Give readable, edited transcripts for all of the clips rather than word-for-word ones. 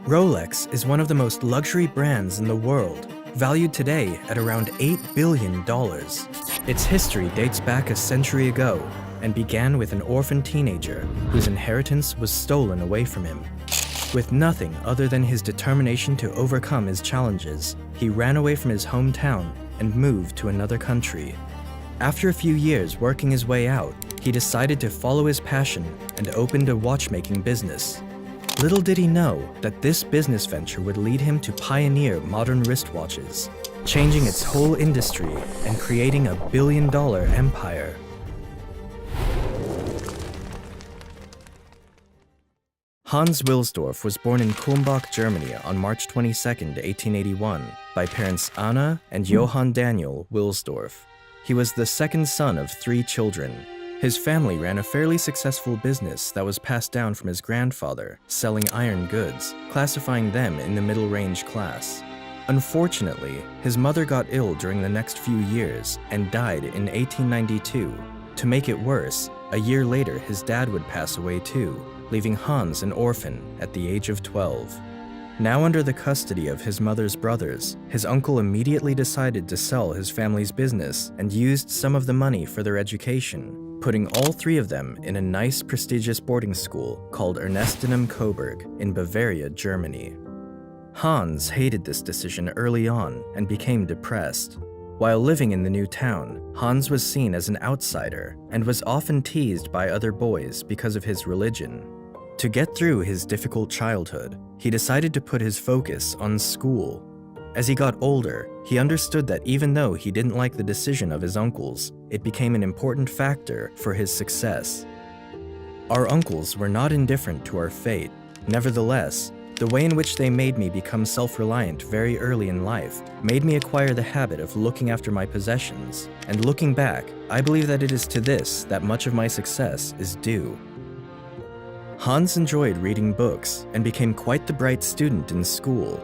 Rolex is one of the most luxury brands in the world, valued today at around $8 billion. Its history dates back a century ago and began with an orphan teenager whose inheritance was stolen away from him. With nothing other than his determination to overcome his challenges, he ran away from his hometown and moved to another country. After a few years working his way out, he decided to follow his passion and opened a watchmaking business. Little did he know that this business venture would lead him to pioneer modern wristwatches, changing its whole industry and creating a billion-dollar empire. Hans Wilsdorf was born in Kulmbach, Germany on March 22, 1881, by parents Anna and Johann Daniel Wilsdorf. He was the second son of 3 children. His family ran a fairly successful business that was passed down from his grandfather, selling iron goods, classifying them in the middle-range class. Unfortunately, his mother got ill during the next few years and died in 1892. To make it worse, a year later his dad would pass away too, leaving Hans an orphan at the age of 12. Now under the custody of his mother's brothers, his uncle immediately decided to sell his family's business and used some of the money for their education, putting all 3 of them in a nice, prestigious boarding school called Ernestinum Coburg in Bavaria, Germany. Hans hated this decision early on and became depressed. While living in the new town, Hans was seen as an outsider and was often teased by other boys because of his religion. To get through his difficult childhood, he decided to put his focus on school. As he got older, he understood that even though he didn't like the decision of his uncles, it became an important factor for his success. Our uncles were not indifferent to our fate. Nevertheless, the way in which they made me become self-reliant very early in life made me acquire the habit of looking after my possessions, and looking back, I believe that it is to this that much of my success is due. Hans enjoyed reading books and became quite the bright student in school.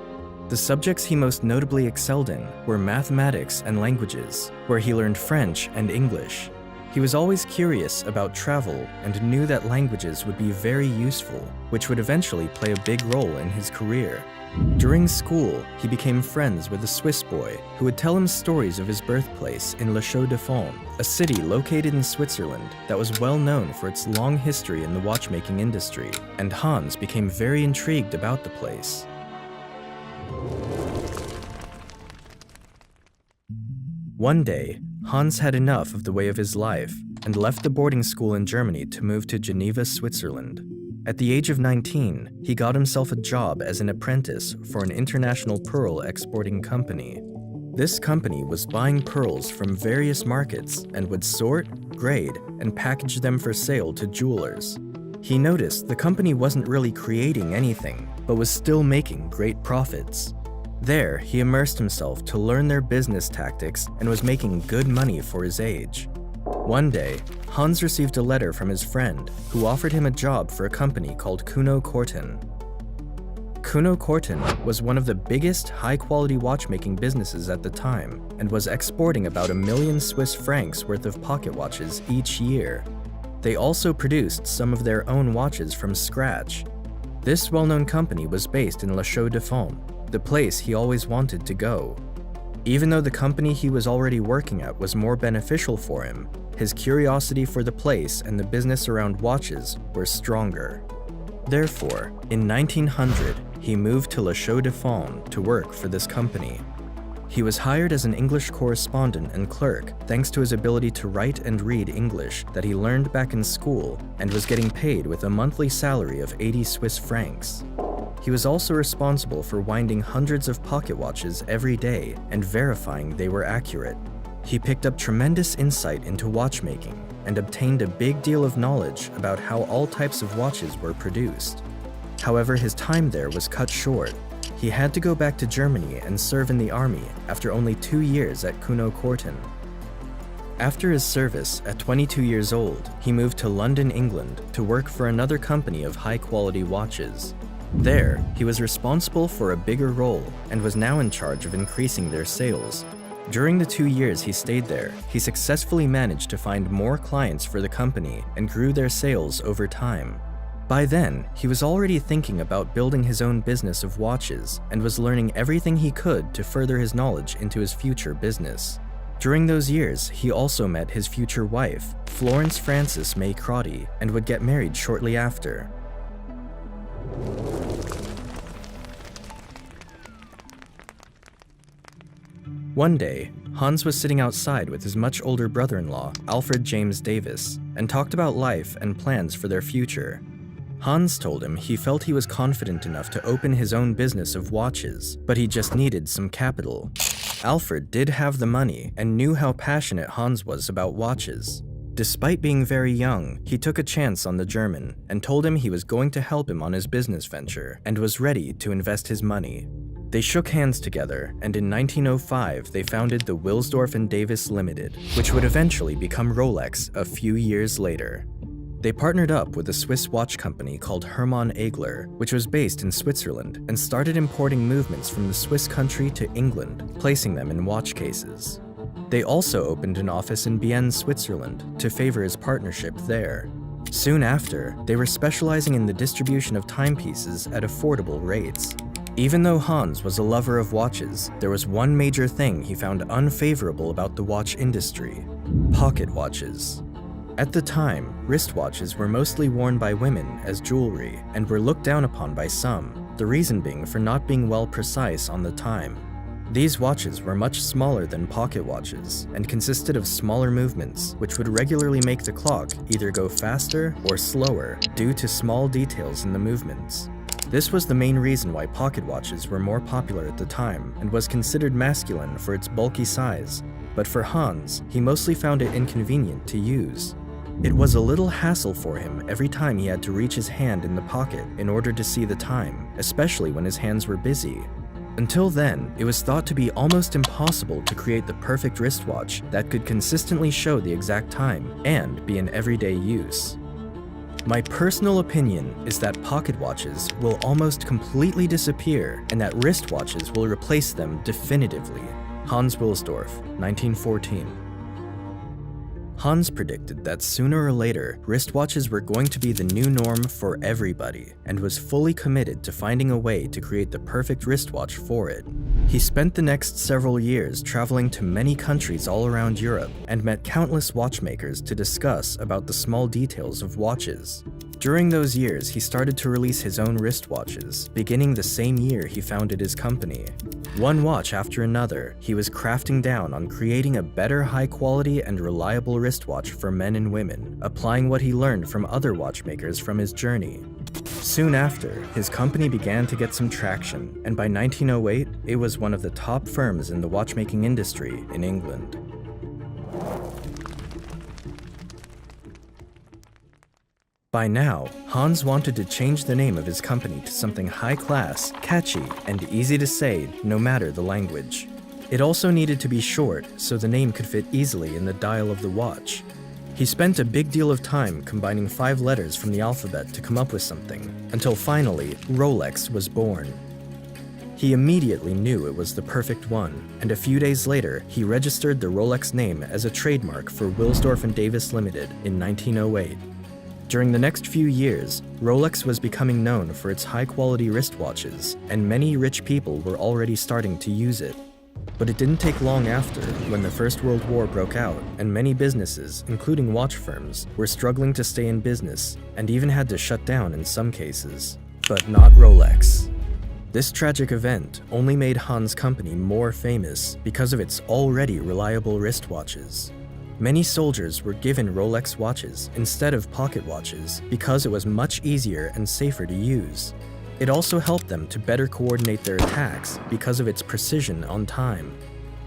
The subjects he most notably excelled in were mathematics and languages, where he learned French and English. He was always curious about travel and knew that languages would be very useful, which would eventually play a big role in his career. During school, he became friends with a Swiss boy who would tell him stories of his birthplace in Le Chaux-de-Fonds, a city located in Switzerland that was well known for its long history in the watchmaking industry, and Hans became very intrigued about the place. One day, Hans had enough of the way of his life and left the boarding school in Germany to move to Geneva, Switzerland. At the age of 19, he got himself a job as an apprentice for an international pearl exporting company. This company was buying pearls from various markets and would sort, grade, and package them for sale to jewelers. He noticed the company wasn't really creating anything, but was still making great profits. There, he immersed himself to learn their business tactics and was making good money for his age. One day, Hans received a letter from his friend who offered him a job for a company called Kuno Corten. Kuno Corten was one of the biggest high-quality watchmaking businesses at the time and was exporting about 1 million Swiss francs worth of pocket watches each year. They also produced some of their own watches from scratch. This well-known company was based in Le Chaux-de-Fonds, the place he always wanted to go. Even though the company he was already working at was more beneficial for him, his curiosity for the place and the business around watches were stronger. Therefore, in 1900, he moved to Le Chaux-de-Fonds to work for this company. He was hired as an English correspondent and clerk thanks to his ability to write and read English that he learned back in school, and was getting paid with a monthly salary of 80 Swiss francs. He was also responsible for winding hundreds of pocket watches every day and verifying they were accurate. He picked up tremendous insight into watchmaking and obtained a big deal of knowledge about how all types of watches were produced. However, his time there was cut short. He had to go back to Germany and serve in the army after only 2 years at Kuno Corten. After his service, at 22 years old, he moved to London, England to work for another company of high-quality watches. There, he was responsible for a bigger role and was now in charge of increasing their sales. During the 2 years he stayed there, he successfully managed to find more clients for the company and grew their sales over time. By then, he was already thinking about building his own business of watches and was learning everything he could to further his knowledge into his future business. During those years, he also met his future wife, Florence Frances May Crotty, and would get married shortly after. One day, Hans was sitting outside with his much older brother-in-law, Alfred James Davis, and talked about life and plans for their future. Hans told him he felt he was confident enough to open his own business of watches, but he just needed some capital. Alfred did have the money and knew how passionate Hans was about watches. Despite being very young, he took a chance on the German and told him he was going to help him on his business venture and was ready to invest his money. They shook hands together, and in 1905 they founded the Wilsdorf and Davis Limited, which would eventually become Rolex a few years later. They partnered up with a Swiss watch company called Hermann Egler, which was based in Switzerland, and started importing movements from the Swiss country to England, placing them in watch cases. They also opened an office in Bienne, Switzerland, to favor his partnership there. Soon after, they were specializing in the distribution of timepieces at affordable rates. Even though Hans was a lover of watches, there was one major thing he found unfavorable about the watch industry: pocket watches. At the time, wristwatches were mostly worn by women as jewelry and were looked down upon by some, the reason being for not being well precise on the time. These watches were much smaller than pocket watches and consisted of smaller movements, which would regularly make the clock either go faster or slower due to small details in the movements. This was the main reason why pocket watches were more popular at the time and was considered masculine for its bulky size, but for Hans, he mostly found it inconvenient to use. It was a little hassle for him every time he had to reach his hand in the pocket in order to see the time, especially when his hands were busy. Until then, it was thought to be almost impossible to create the perfect wristwatch that could consistently show the exact time and be in everyday use. My personal opinion is that pocket watches will almost completely disappear and that wristwatches will replace them definitively. Hans Wilsdorf, 1914. Hans predicted that sooner or later, wristwatches were going to be the new norm for everybody, and was fully committed to finding a way to create the perfect wristwatch for it. He spent the next several years traveling to many countries all around Europe and met countless watchmakers to discuss about the small details of watches. During those years, he started to release his own wristwatches, beginning the same year he founded his company. One watch after another, he was crafting down on creating a better high-quality and reliable wristwatch for men and women, applying what he learned from other watchmakers from his journey. Soon after, his company began to get some traction, and by 1908, it was one of the top firms in the watchmaking industry in England. By now, Hans wanted to change the name of his company to something high-class, catchy, and easy to say no matter the language. It also needed to be short so the name could fit easily in the dial of the watch. He spent a big deal of time combining 5 letters from the alphabet to come up with something, until finally, Rolex was born. He immediately knew it was the perfect one, and a few days later, he registered the Rolex name as a trademark for Wilsdorf and Davis Limited in 1908. During the next few years, Rolex was becoming known for its high-quality wristwatches, and many rich people were already starting to use it. But it didn't take long after, when the First World War broke out, and many businesses, including watch firms, were struggling to stay in business, and even had to shut down in some cases. But not Rolex. This tragic event only made Hans' company more famous because of its already reliable wristwatches. Many soldiers were given Rolex watches instead of pocket watches because it was much easier and safer to use. It also helped them to better coordinate their attacks because of its precision on time.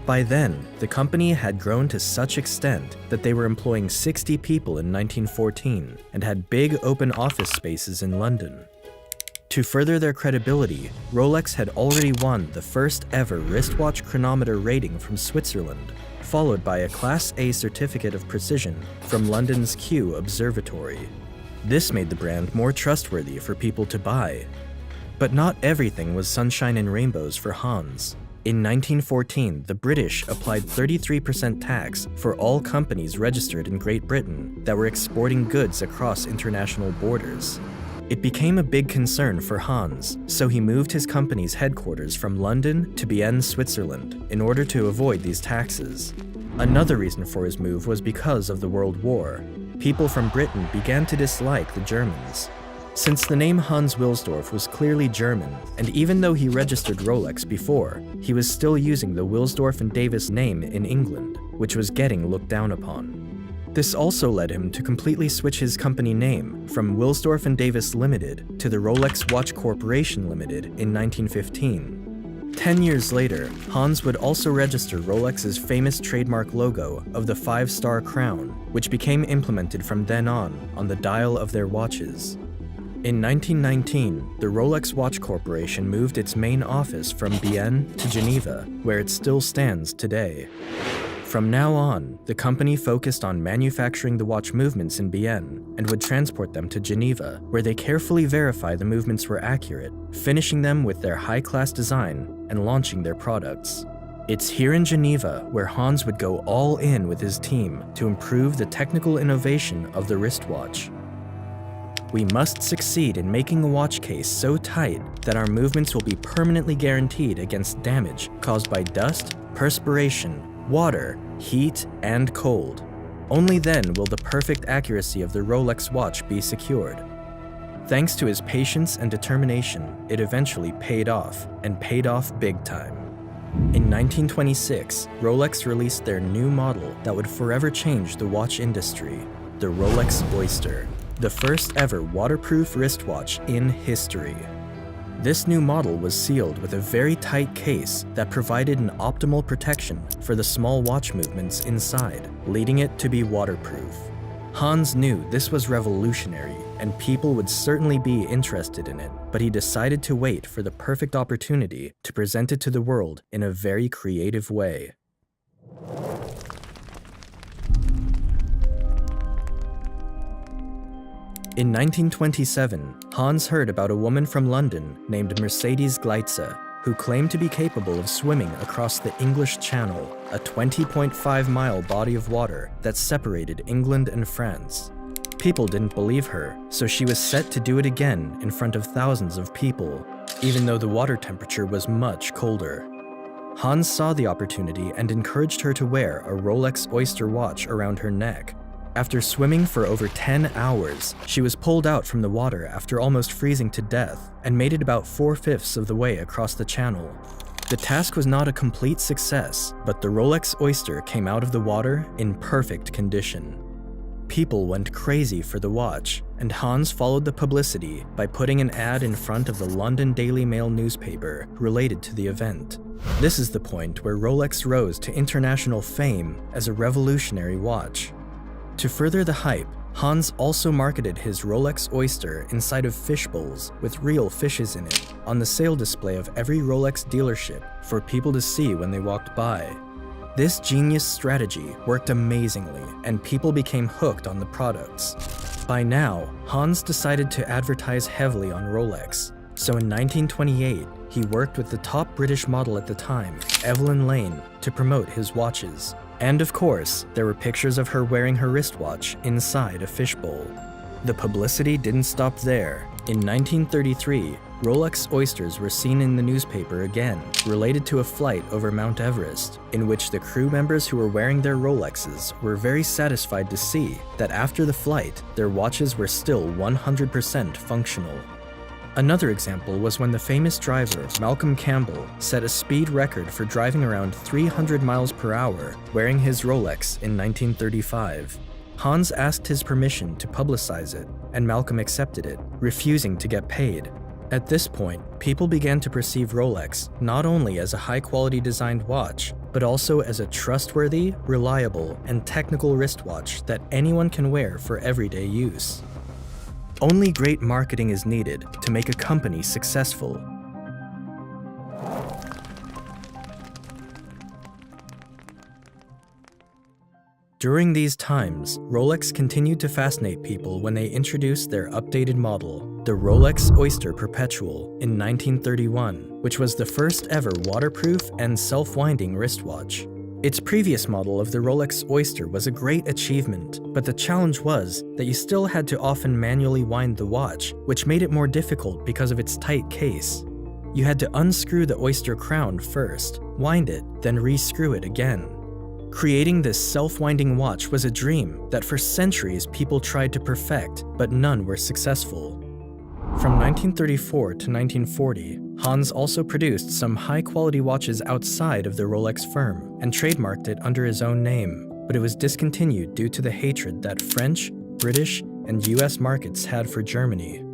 By then, the company had grown to such extent that they were employing 60 people in 1914 and had big open office spaces in London. To further their credibility, Rolex had already won the first ever wristwatch chronometer rating from Switzerland, followed by a Class A certificate of precision from London's Kew Observatory. This made the brand more trustworthy for people to buy. But not everything was sunshine and rainbows for Hans. In 1914, the British applied 33% tax for all companies registered in Great Britain that were exporting goods across international borders. It became a big concern for Hans, so he moved his company's headquarters from London to Bienne, Switzerland, in order to avoid these taxes. Another reason for his move was because of the World War. People from Britain began to dislike the Germans. Since the name Hans Wilsdorf was clearly German, and even though he registered Rolex before, he was still using the Wilsdorf and Davis name in England, which was getting looked down upon. This also led him to completely switch his company name from Wilsdorf and Davis Limited to the Rolex Watch Corporation Limited in 1915. 10 years later, Hans would also register Rolex's famous trademark logo of the 5-star crown, which became implemented from then on the dial of their watches. In 1919, the Rolex Watch Corporation moved its main office from Bienne to Geneva, where it still stands today. From now on, the company focused on manufacturing the watch movements in Bienne and would transport them to Geneva, where they carefully verify the movements were accurate, finishing them with their high-class design and launching their products. It's here in Geneva where Hans would go all in with his team to improve the technical innovation of the wristwatch. We must succeed in making a watch case so tight that our movements will be permanently guaranteed against damage caused by dust, perspiration, water, heat, and cold. Only then will the perfect accuracy of the Rolex watch be secured. Thanks to his patience and determination, it eventually paid off, and paid off big time. In 1926, Rolex released their new model that would forever change the watch industry, the Rolex Oyster, the first ever waterproof wristwatch in history. This new model was sealed with a very tight case that provided an optimal protection for the small watch movements inside, leading it to be waterproof. Hans knew this was revolutionary, and people would certainly be interested in it, but he decided to wait for the perfect opportunity to present it to the world in a very creative way. In 1927, Hans heard about a woman from London named Mercedes Gleitze, who claimed to be capable of swimming across the English Channel, a 20.5-mile body of water that separated England and France. People didn't believe her, so she was set to do it again in front of thousands of people, even though the water temperature was much colder. Hans saw the opportunity and encouraged her to wear a Rolex Oyster watch around her neck. After swimming for over 10 hours, she was pulled out from the water after almost freezing to death and made it about 4/5 of the way across the channel. The task was not a complete success, but the Rolex Oyster came out of the water in perfect condition. People went crazy for the watch, and Hans followed the publicity by putting an ad in front of the London Daily Mail newspaper related to the event. This is the point where Rolex rose to international fame as a revolutionary watch. To further the hype, Hans also marketed his Rolex Oyster inside of fish bowls with real fishes in it on the sale display of every Rolex dealership for people to see when they walked by. This genius strategy worked amazingly, and people became hooked on the products. By now, Hans decided to advertise heavily on Rolex, so in 1928, he worked with the top British model at the time, Evelyn Lane, to promote his watches. And of course, there were pictures of her wearing her wristwatch inside a fishbowl. The publicity didn't stop there. In 1933, Rolex Oysters were seen in the newspaper again, related to a flight over Mount Everest, in which the crew members who were wearing their Rolexes were very satisfied to see that after the flight, their watches were still 100% functional. Another example was when the famous driver, Malcolm Campbell, set a speed record for driving around 300 miles per hour wearing his Rolex in 1935. Hans asked his permission to publicize it, and Malcolm accepted it, refusing to get paid. At this point, people began to perceive Rolex not only as a high-quality designed watch, but also as a trustworthy, reliable, and technical wristwatch that anyone can wear for everyday use. Only great marketing is needed to make a company successful. During these times, Rolex continued to fascinate people when they introduced their updated model, the Rolex Oyster Perpetual, in 1931, which was the first ever waterproof and self-winding wristwatch. Its previous model of the Rolex Oyster was a great achievement, but the challenge was that you still had to often manually wind the watch, which made it more difficult because of its tight case. You had to unscrew the Oyster crown first, wind it, then re-screw it again. Creating this self-winding watch was a dream that for centuries people tried to perfect, but none were successful. From 1934 to 1940, Hans also produced some high-quality watches outside of the Rolex firm and trademarked it under his own name, but it was discontinued due to the hatred that French, British, and US markets had for Germany.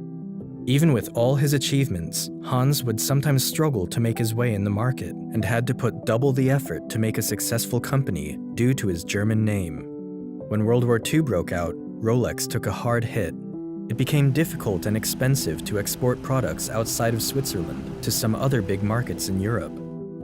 Even with all his achievements, Hans would sometimes struggle to make his way in the market and had to put double the effort to make a successful company due to his German name. When World War II broke out, Rolex took a hard hit. It became difficult and expensive to export products outside of Switzerland to some other big markets in Europe.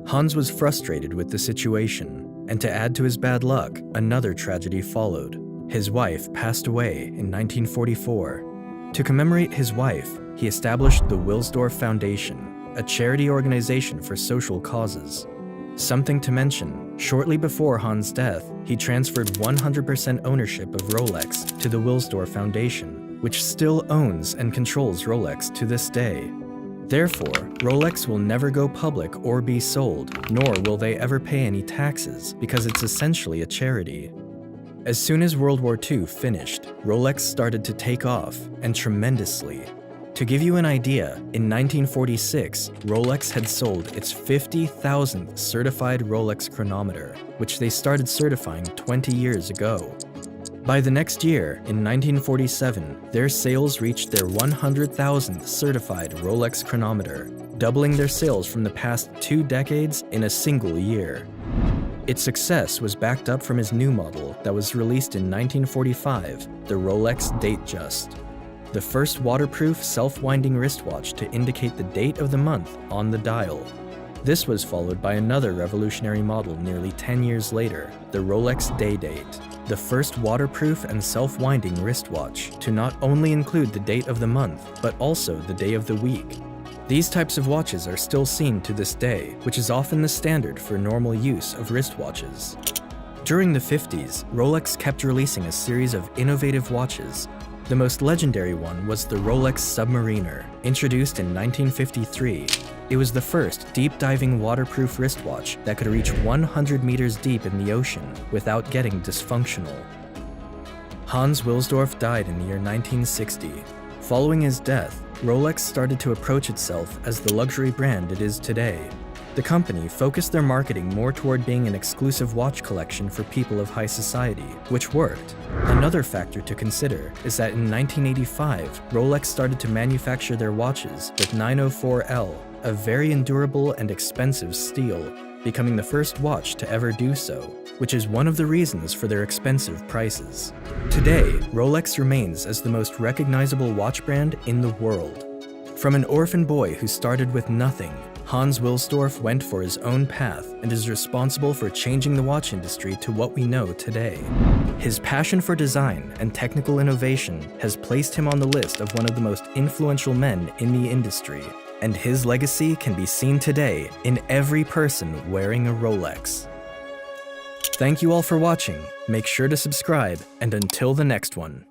Hans was frustrated with the situation, and to add to his bad luck, another tragedy followed. His wife passed away in 1944. To commemorate his wife, he established the Wilsdorf Foundation, a charity organization for social causes. Something to mention, shortly before Hans' death, he transferred 100% ownership of Rolex to the Wilsdorf Foundation, which still owns and controls Rolex to this day. Therefore, Rolex will never go public or be sold, nor will they ever pay any taxes because it's essentially a charity. As soon as World War II finished, Rolex started to take off, and tremendously. To give you an idea, in 1946, Rolex had sold its 50,000th certified Rolex chronometer, which they started certifying 20 years ago. By the next year, in 1947, their sales reached their 100,000th certified Rolex chronometer, doubling their sales from the past 2 decades in a single year. Its success was backed up from his new model that was released in 1945, the Rolex Datejust, the first waterproof self-winding wristwatch to indicate the date of the month on the dial. This was followed by another revolutionary model nearly 10 years later, the Rolex Day-Date, the first waterproof and self-winding wristwatch to not only include the date of the month, but also the day of the week. These types of watches are still seen to this day, which is often the standard for normal use of wristwatches. During the 50s, Rolex kept releasing a series of innovative watches. The most legendary one was the Rolex Submariner, introduced in 1953. It was the first deep-diving waterproof wristwatch that could reach 100 meters deep in the ocean without getting dysfunctional. Hans Wilsdorf died in the year 1960. Following his death, Rolex started to approach itself as the luxury brand it is today. The company focused their marketing more toward being an exclusive watch collection for people of high society, which worked. Another factor to consider is that in 1985, Rolex started to manufacture their watches with 904L, a very endurable and expensive steel, becoming the first watch to ever do so, which is one of the reasons for their expensive prices. Today, Rolex remains as the most recognizable watch brand in the world. From an orphan boy who started with nothing, Hans Wilsdorf went for his own path and is responsible for changing the watch industry to what we know today. His passion for design and technical innovation has placed him on the list of one of the most influential men in the industry, and his legacy can be seen today in every person wearing a Rolex. Thank you all for watching, make sure to subscribe, and until the next one.